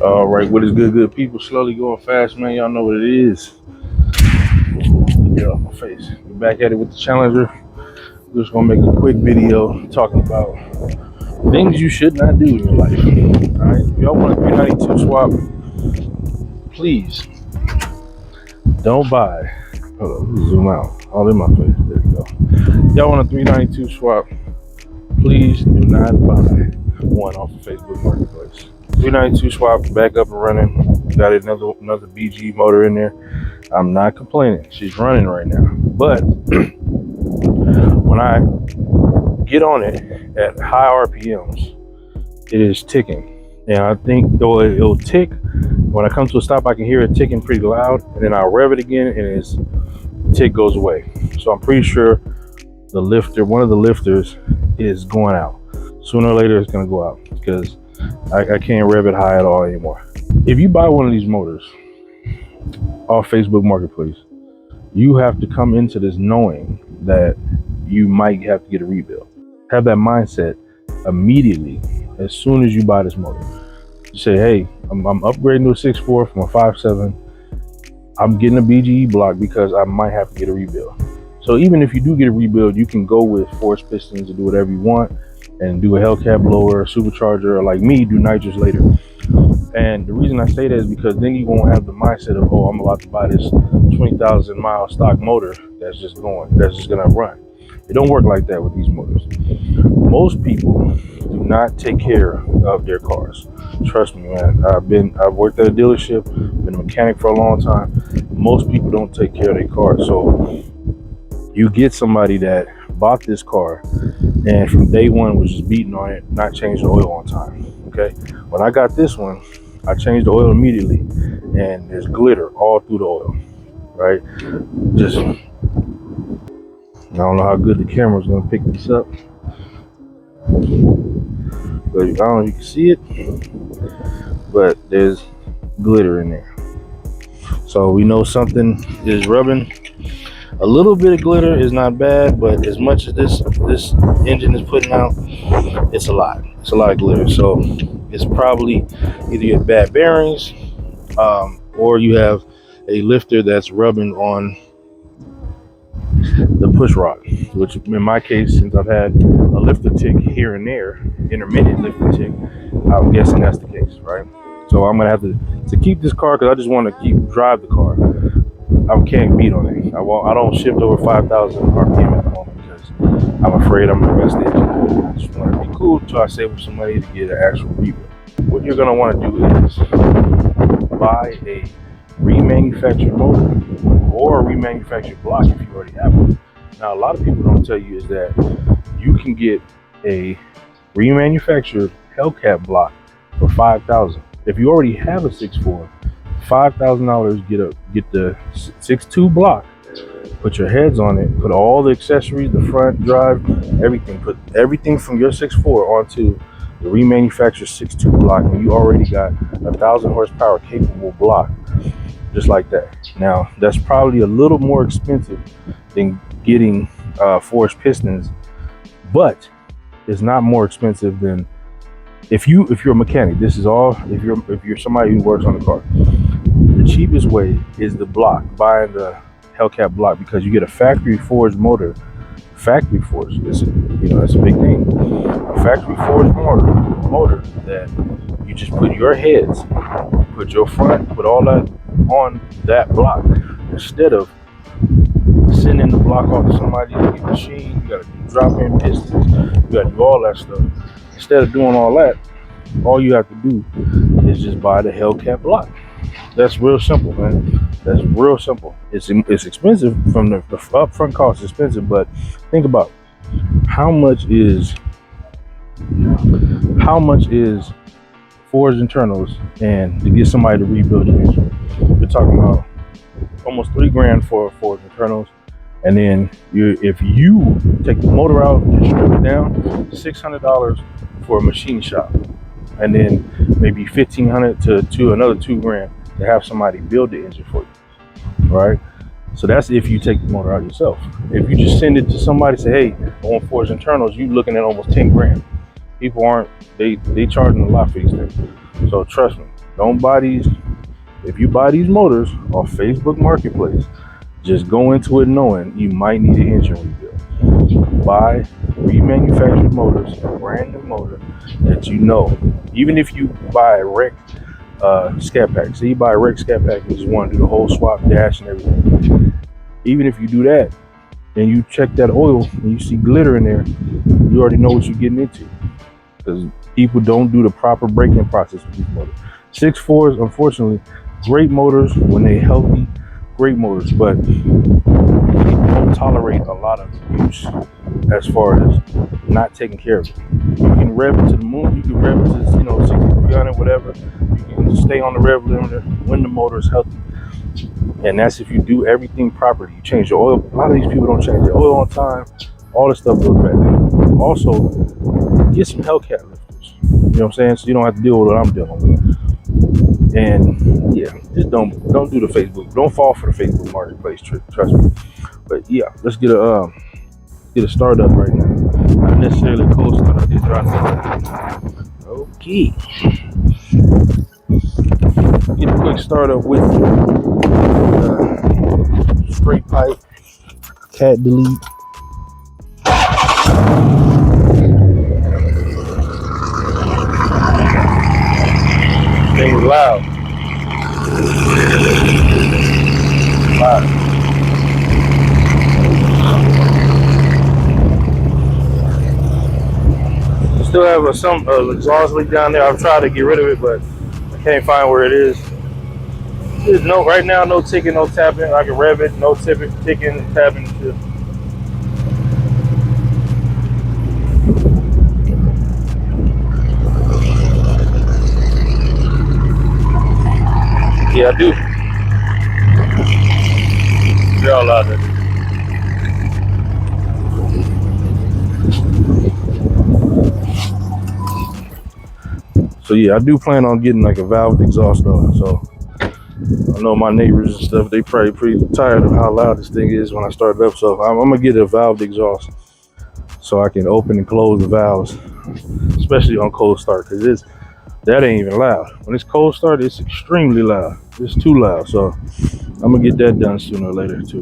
All right, what is good people? Slowly going fast, man. Y'all know what it is. Get off my face. We're back at it with the Challenger. We're just gonna make a quick video talking about things you should not do in your life. All right, if y'all want a 392 swap, please don't buy. Hold on, zoom out. All in my face. There you go. Y'all want a 392 swap? Please do not buy one off of Facebook Marketplace. 392 swap back up and running. Got another BG motor in there. I'm not complaining. She's running right now. But when I get on it at high RPMs, it is ticking. And I think it'll tick. When I come to a stop, I can hear it ticking pretty loud. And then I'll rev it again and its tick goes away. So I'm pretty sure the lifter, one of the lifters, is going out. Sooner or later, it's going to go out because I can't rev it high at all anymore. If you buy one of these motors off Facebook Marketplace, you have to come into this knowing that you might have to get a rebuild. Have that mindset immediately as soon as you buy this motor. You say, hey, I'm upgrading to a 6.4 from a 5.7. I'm getting a BGE block because I might have to get a rebuild. So even if you do get a rebuild, you can go with forced pistons and do whatever you want and do a hellcat blower, a supercharger, or like me, do nitrous later. And the reason I say that is because then you won't have the mindset of, oh, I'm about to buy this 20,000 mile stock motor that's just gonna run. It don't work like that with these motors. Most people do not take care of their cars. Trust me, man. I've worked at a dealership, been a mechanic for a long time. Most people don't take care of their cars. So you get somebody that bought this car and from day one was just beating on it, not changing the oil on time. Okay. When I got this one, I changed the oil immediately and there's glitter all through the oil, right? Just, I don't know how good the camera's gonna pick this up, but I don't know if you can see it, but there's glitter in there. So we know something is rubbing. A little bit of glitter is not bad, but as much as this engine is putting out, it's a lot. It's a lot of glitter. So it's probably either you have bad bearings, or you have a lifter that's rubbing on the push rod, which in my case, since I've had a lifter tick here and there, intermittent lifter tick, I'm guessing that's the case, right? So I'm gonna have to keep this car because I just want to drive the car. I can't beat on it. I don't shift over 5,000 RPM at the moment because I'm afraid I'm gonna mess the engine. I just want to be cool until I save up some money to get an actual rebuild. What you're gonna want to do is buy a remanufactured motor or a remanufactured block if you already have one. Now, a lot of people don't tell you is that you can get a remanufactured hellcat block for $5,000. If you already have a 6.4, $5,000, get the 6.2 block, put your heads on it, put all the accessories, the front, drive, everything, put everything from your 6.4 onto the remanufactured 6.2 block, and you already got 1,000 horsepower capable block, just like that. Now, that's probably a little more expensive than getting forged pistons, but it's not more expensive than if you're a mechanic. This is all if you're somebody who works on the car. The cheapest way is the block, buying the hellcat block, because you get a factory forged motor. Factory forged, that's a big thing. A factory forged motor that you just put your heads, put your front, put all that on that block instead of sending the block off to somebody to get machined. You gotta do drop-in pistons, you gotta do all that stuff. Instead of doing all that, all you have to do is just buy the hellcat block. That's real simple, man. That's real simple. It's expensive from the upfront cost, it's expensive, but think about how much is forged internals and to get somebody to rebuild your engine. We're talking about almost $3,000 for forged internals, and then if you take the motor out and strip it down, $600 for a machine shop, and then maybe $1,500 to another $2,000 to have somebody build the engine for you, right? So that's if you take the motor out yourself. If you just send it to somebody, say, hey, I want forged internals, you're looking at almost $10,000. People aren't, they charging a lot for these things. So trust me, Don't buy these. If you buy these motors off Facebook Marketplace, just go into it knowing you might need an engine rebuild. Buy remanufactured motors, a brand new motor that you know. Even if you buy a wreck scat pack, so you buy a wreck scat pack and just want to do the whole swap dash and everything. Even if you do that and you check that oil and you see glitter in there, you already know what you're getting into. Because people don't do the proper braking process with these motors. 6.4s, unfortunately, great motors when they're healthy, great motors, but they don't tolerate a lot of use as far as not taking care of it. You can rev it to the moon, you can rev it to 6300, whatever. You can stay on the rev limiter when the motor is healthy. And that's if you do everything properly. You change your oil. A lot of these people don't change their oil on time. All this stuff goes bad. Also, get some hellcat lifters. You know what I'm saying? So you don't have to deal with what I'm dealing with. And yeah, just don't do the Facebook. Don't fall for the Facebook Marketplace trick. Trust me. But yeah, let's get a start up right now. Not necessarily a cold start. I just dropped it. Okay. Get a quick start up with straight pipe, cat delete. Thing is loud. Loud. Still have some exhaust leak down there. I've tried to get rid of it, but I can't find where it is. There's right now, no ticking, no tapping. I can rev it, no ticking, tapping. Yeah, I do. They're all out there. So yeah, I do plan on getting like a valved exhaust though. So I know my neighbors and stuff, they probably pretty tired of how loud this thing is when I start it up. So I'm gonna get a valved exhaust so I can open and close the valves, especially on cold start, because that ain't even loud. When it's cold start, it's extremely loud. It's too loud. So I'm gonna get that done sooner or later too.